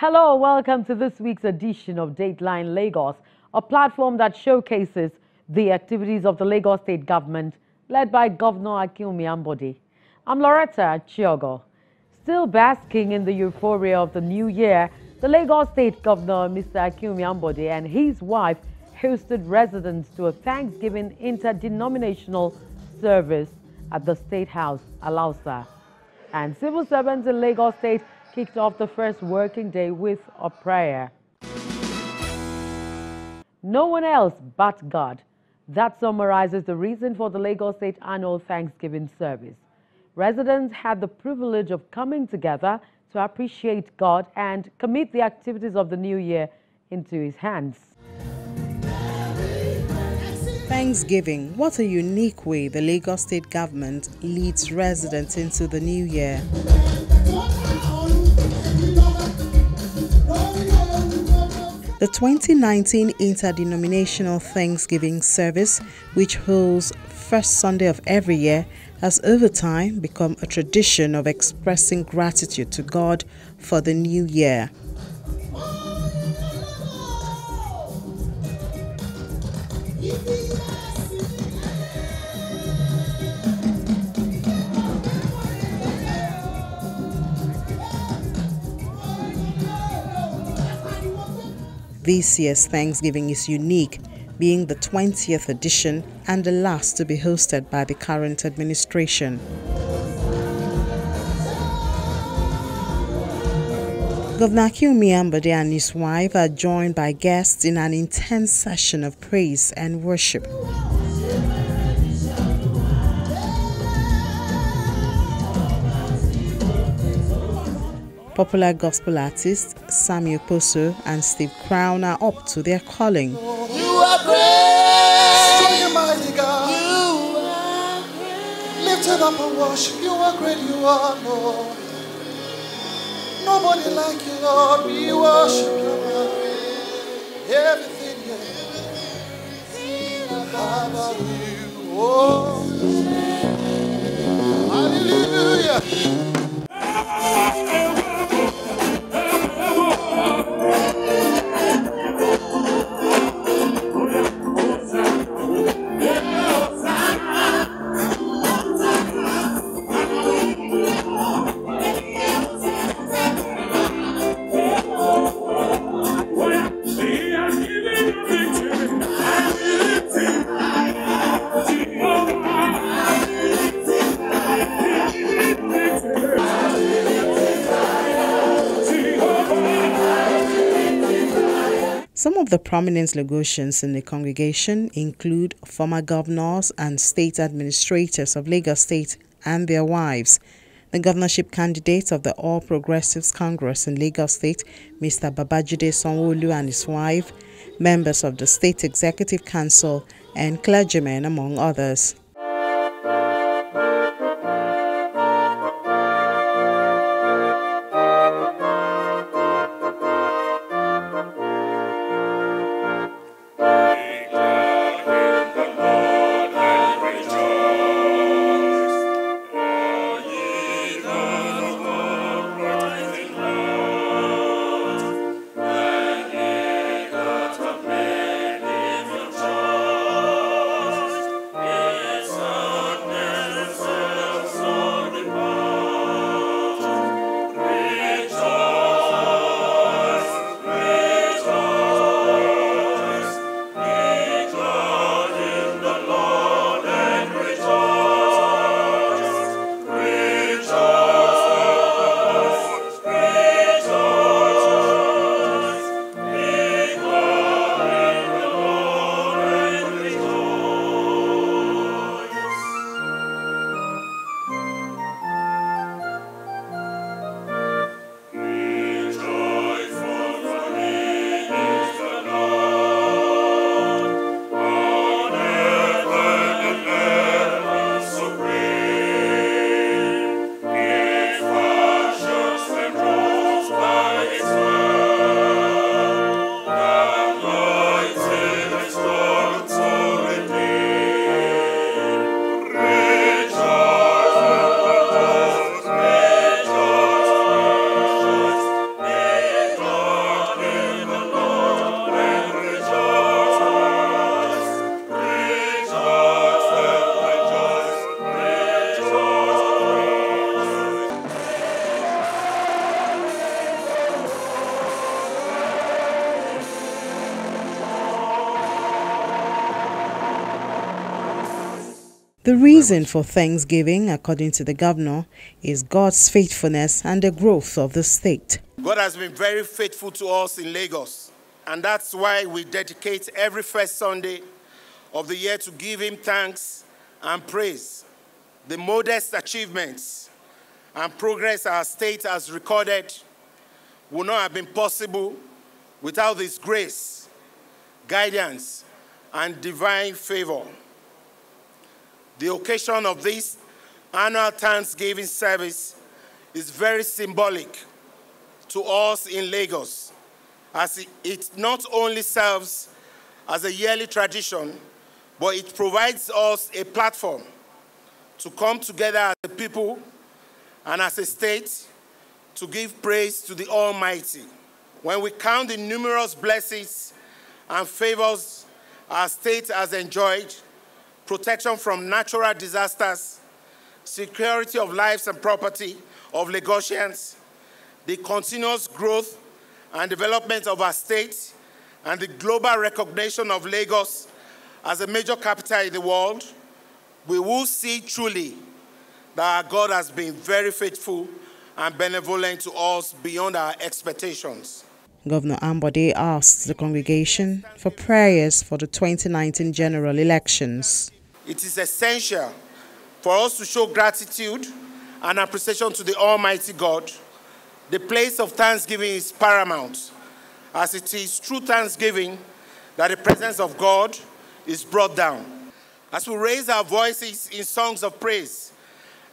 Hello, welcome to this week's edition of Dateline Lagos, a platform that showcases the activities of the Lagos State government led by Governor Akinwumi Ambode. I'm Loretta Chiogo. Still basking in the euphoria of the new year, the Lagos State Governor, Mr. Akinwumi Ambode, and his wife hosted residents to a Thanksgiving interdenominational service at the State House, Alausa. And civil servants in Lagos State kicked off the first working day with a prayer. No one else but God. That summarizes the reason for the Lagos State annual Thanksgiving service. Residents had the privilege of coming together to appreciate God and commit the activities of the new year into His hands. Thanksgiving. What a unique way the Lagos State government leads residents into the new year. The 2019 Interdenominational Thanksgiving service, which holds first Sunday of every year, has over time become a tradition of expressing gratitude to God for the new year. This year's Thanksgiving is unique, being the 20th edition and the last to be hosted by the current administration. Governor Akinwumi Ambode and his wife are joined by guests in an intense session of praise and worship. Popular gospel artists Sammy Oposo and Steve Crown are up to their calling. You are great, strong and mighty God. You are great. Lifted up and worship. You are great, you are Lord. Nobody like you, Lord. We worship you, Lord. Everything, yeah. About you. Oh, hallelujah. Some of the prominent Lagosians in the congregation include former governors and state administrators of Lagos State and their wives. The governorship candidate of the All Progressives Congress in Lagos State, Mr. Babajide Sanwo-Olu and his wife, members of the State Executive Council, and clergymen, among others. The reason for Thanksgiving, according to the governor, is God's faithfulness and the growth of the state. God has been very faithful to us in Lagos, and that's why we dedicate every first Sunday of the year to give him thanks and praise. The modest achievements and progress our state has recorded would not have been possible without his grace, guidance, and divine favor. The occasion of this annual Thanksgiving service is very symbolic to us in Lagos, as it not only serves as a yearly tradition, but it provides us a platform to come together as a people and as a state to give praise to the Almighty. When we count the numerous blessings and favors our state has enjoyed, protection from natural disasters, security of lives and property of Lagosians, the continuous growth and development of our state, and the global recognition of Lagos as a major capital in the world, we will see truly that our God has been very faithful and benevolent to us beyond our expectations. Governor Ambode asked the congregation for prayers for the 2019 general elections. It is essential for us to show gratitude and appreciation to the Almighty God. The place of thanksgiving is paramount, as it is through thanksgiving that the presence of God is brought down. As we raise our voices in songs of praise,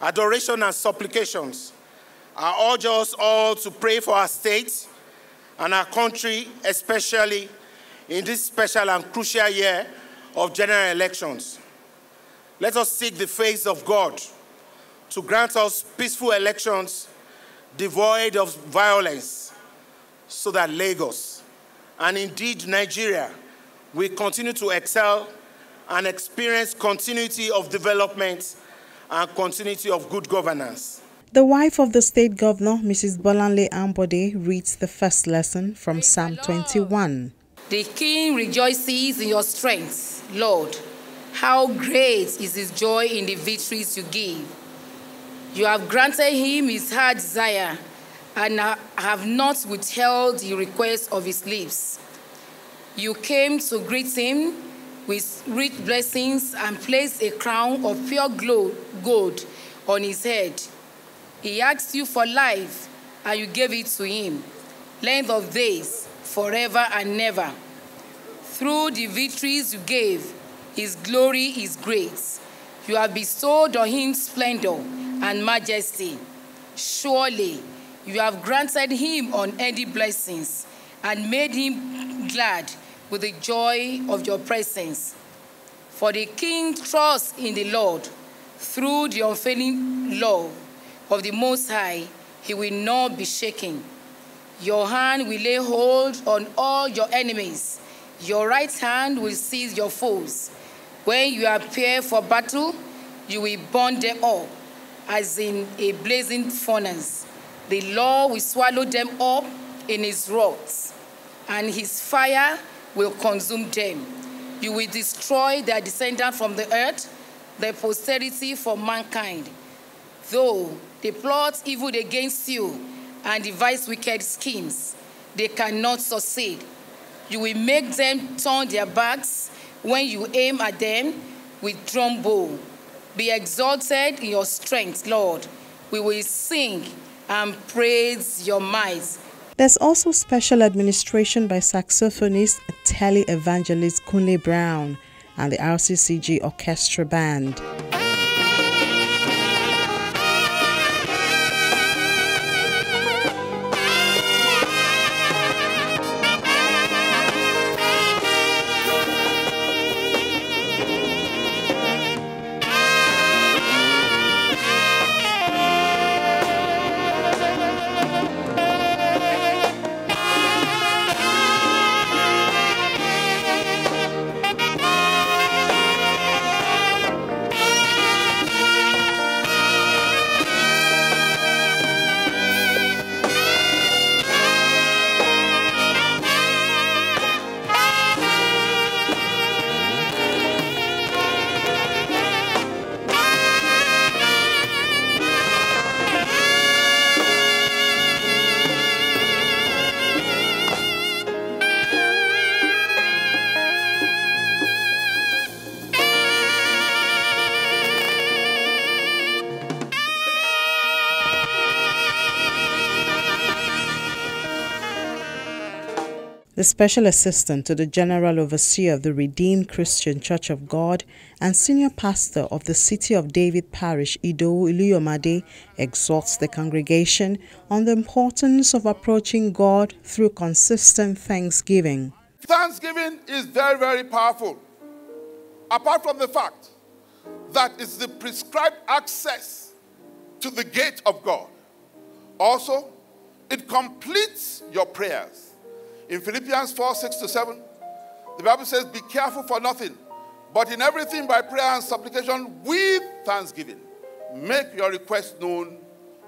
adoration, and supplications, I urge us all to pray for our state and our country, especially in this special and crucial year of general elections. Let us seek the face of God to grant us peaceful elections devoid of violence, so that Lagos, and indeed Nigeria, will continue to excel and experience continuity of development and continuity of good governance. The wife of the state governor, Mrs. Bolanle Ambode, reads the first lesson from Psalm 21. The king rejoices in your strength, Lord. How great is his joy in the victories you give. You have granted him his heart desire, and have not withheld the request of his lips. You came to greet him with rich blessings and placed a crown of pure gold on his head. He asked you for life, and you gave it to him, length of days, forever and never. Through the victories you gave, his glory is great. You have bestowed on him splendor and majesty. Surely you have granted him unending blessings and made him glad with the joy of your presence. For the king trusts in the Lord. Through the unfailing love of the Most High, he will not be shaken. Your hand will lay hold on all your enemies. Your right hand will seize your foes. When you appear for battle, you will burn them up as in a blazing furnace. The Lord will swallow them up in his wrath, and his fire will consume them. You will destroy their descendants from the earth, their posterity for mankind. Though they plot evil against you and devise wicked schemes, they cannot succeed. You will make them turn their backs when you aim at them with drawn bow. Be exalted in your strength, Lord. We will sing and praise your might. There's also special administration by saxophonist, tele-evangelist Kunle Brown and the RCCG Orchestra Band. The Special Assistant to the General Overseer of the Redeemed Christian Church of God and Senior Pastor of the City of David Parish, Idowu Iluyomade, exhorts the congregation on the importance of approaching God through consistent thanksgiving. Thanksgiving is very, very powerful. Apart from the fact that it's the prescribed access to the gate of God. Also, it completes your prayers. In Philippians 4:6-7, the Bible says, be careful for nothing, but in everything by prayer and supplication with thanksgiving, make your request known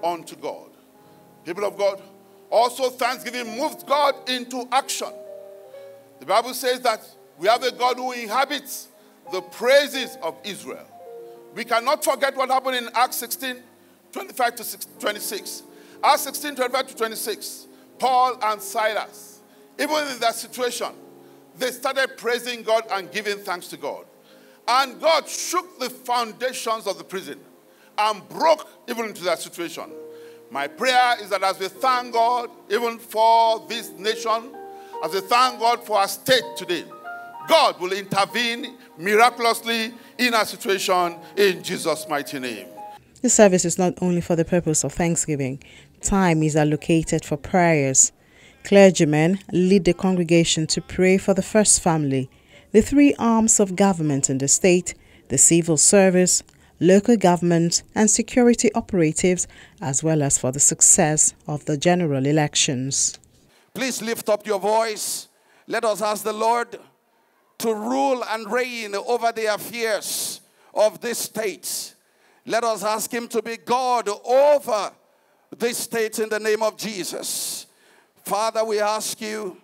unto God. People of God, also thanksgiving moves God into action. The Bible says that we have a God who inhabits the praises of Israel. We cannot forget what happened in Acts 16:25-26. Acts 16:25-26, Paul and Silas, even in that situation, they started praising God and giving thanks to God. And God shook the foundations of the prison and broke even into that situation. My prayer is that as we thank God even for this nation, as we thank God for our state today, God will intervene miraculously in our situation in Jesus' mighty name. This service is not only for the purpose of thanksgiving. Time is allocated for prayers. Clergymen lead the congregation to pray for the first family, the three arms of government in the state, the civil service, local government, and security operatives, as well as for the success of the general elections. Please lift up your voice. Let us ask the Lord to rule and reign over the affairs of this state. Let us ask him to be God over this state in the name of Jesus. Father, we ask you,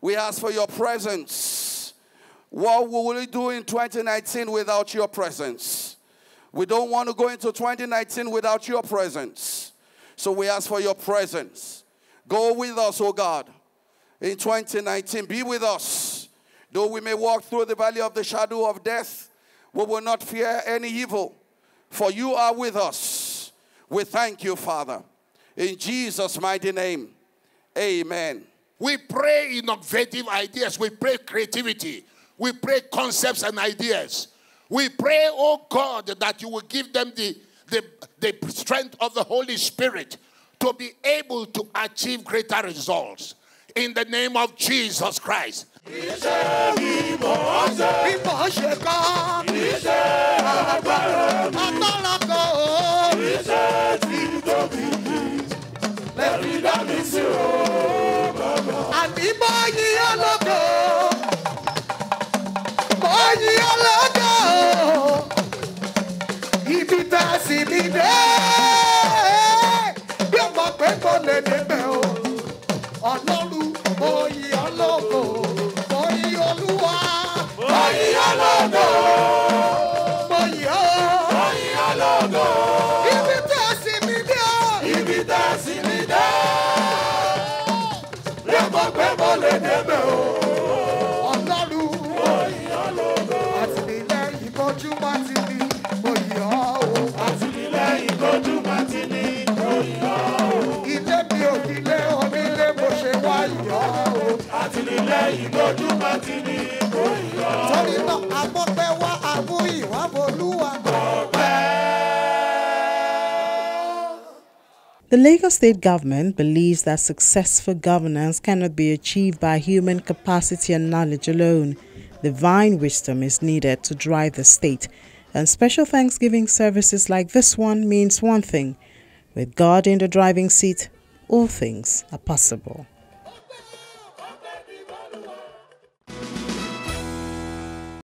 we ask for your presence. What will we do in 2019 without your presence? We don't want to go into 2019 without your presence. So we ask for your presence. Go with us, oh God, in 2019. Be with us. Though we may walk through the valley of the shadow of death, we will not fear any evil, for you are with us. We thank you, Father. In Jesus' mighty name, amen. We pray innovative ideas. We pray creativity. We pray concepts and ideas. We pray, oh God, that you will give them the strength of the Holy Spirit to be able to achieve greater results. In the name of Jesus Christ. The Lagos State government believes that successful governance cannot be achieved by human capacity and knowledge alone. Divine wisdom is needed to drive the state, and special Thanksgiving services like this one means one thing: with God in the driving seat, all things are possible.